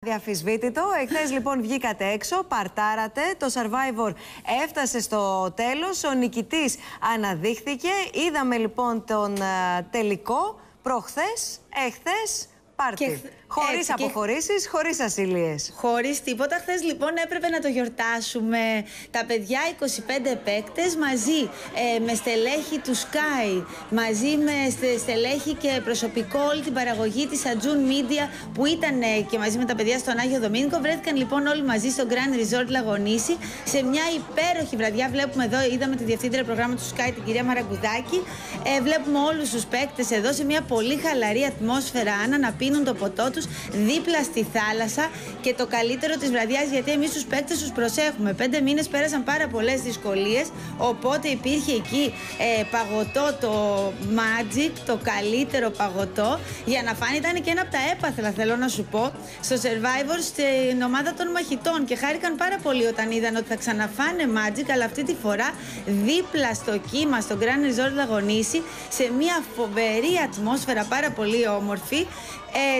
Διαφυσβήτητο. Εχθές λοιπόν βγήκατε έξω, παρτάρατε. Το Survivor έφτασε στο τέλος. Ο νικητής αναδείχθηκε. Είδαμε λοιπόν τον τελικό προχθές, εχθές πάρτι. Χωρίς αποχωρήσεις, χωρίς ασυλίες. Χωρίς τίποτα. Χθες λοιπόν έπρεπε να το γιορτάσουμε. Τα παιδιά, 25 παίκτες, μαζί με στελέχη του Sky, μαζί με στελέχη και προσωπικό, όλη την παραγωγή της Ατζούν Media που ήταν και μαζί με τα παιδιά στον Άγιο Δομήνικο. Βρέθηκαν λοιπόν όλοι μαζί στο Grand Resort Λαγονήσι σε μια υπέροχη βραδιά. Βλέπουμε εδώ, είδαμε τη διευθύντρια προγράμματος του Sky, την κυρία Μαραγκουδάκη. Βλέπουμε όλους τους παίκτες εδώ σε μια πολύ χαλαρή ατμόσφαιρα, Άννα, να πίνουν το ποτό τους δίπλα στη θάλασσα. Και το καλύτερο της βραδιάς, γιατί εμείς τους παίκτες τους προσέχουμε. 5 μήνες πέρασαν πάρα πολλές δυσκολίες, οπότε υπήρχε εκεί παγωτό, το Magic, το καλύτερο παγωτό για να φάνε. Ήταν και ένα από τα έπαθλα, θέλω να σου πω, στο Survivor, στην ομάδα των μαχητών, και χάρηκαν πάρα πολύ όταν είδαν ότι θα ξαναφάνε Magic, αλλά αυτή τη φορά δίπλα στο κύμα, στο Grand Resort Λαγονήσι, σε μια φοβερή ατμόσφαιρα, πάρα πολύ όμορφη.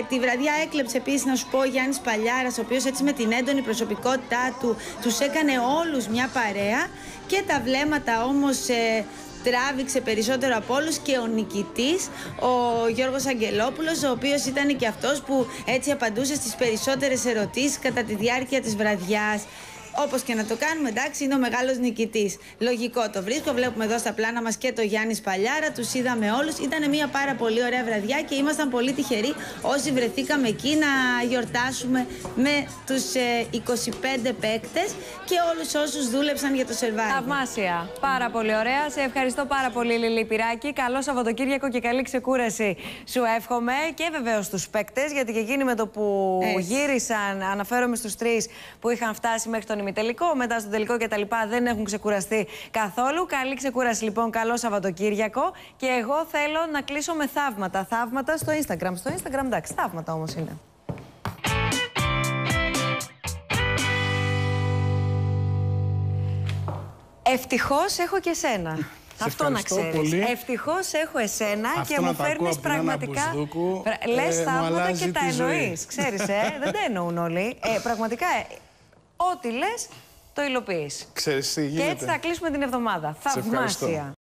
Τη βραδιά έκλεψε επίσης, να σου πω, ο Γιάννης Παλιάρας, ο οποίος έτσι με την έντονη προσωπικότητά του τους έκανε όλους μια παρέα, και τα βλέμματα όμως τράβηξε περισσότερο από όλους και ο νικητής, ο Γιώργος Αγγελόπουλος, ο οποίος ήταν και αυτός που έτσι απαντούσε στις περισσότερες ερωτήσεις κατά τη διάρκεια της βραδιάς. Όπως και να το κάνουμε, εντάξει, είναι ο μεγάλος νικητής. Λογικό το βρίσκω. Βλέπουμε εδώ στα πλάνα μας και το Γιάννη Παλιάρα. Τους είδαμε όλους. Ήταν μια πάρα πολύ ωραία βραδιά και ήμασταν πολύ τυχεροί όσοι βρεθήκαμε εκεί να γιορτάσουμε με τους 25 παίκτες και όλους όσους δούλεψαν για το Survivor. Θαυμάσια. Πάρα πολύ ωραία. Σε ευχαριστώ πάρα πολύ, Λιλή Πυράκη. Καλό Σαββατοκύριακο και καλή ξεκούραση σου εύχομαι. Και βεβαίως στους παίκτες, γιατί και εκείνοι με το που γύρισαν, αναφέρομαι στους 3 που είχαν φτάσει μέχρι τον ημιτελικό, μετά στο τελικό κτλ. Δεν έχουν ξεκουραστεί καθόλου. Καλή ξεκούραση λοιπόν, καλό Σαββατοκύριακο. Και εγώ θέλω να κλείσω με θαύματα. Θαύματα στο Instagram. Στο Instagram, εντάξει, θαύματα όμως είναι. Ευτυχώς έχω και σένα. Αυτό να ξέρεις. Ευτυχώς έχω εσένα. Αυτό και μου φέρνεις πραγματικά. Λες θαύματα και τα εννοείς. Ξέρεις, δεν τα εννοούν όλοι. Πραγματικά, ό,τι λες, το υλοποιείς. Ξέρεις τι γίνεται. Και έτσι θα κλείσουμε την εβδομάδα. Θαυμάσια.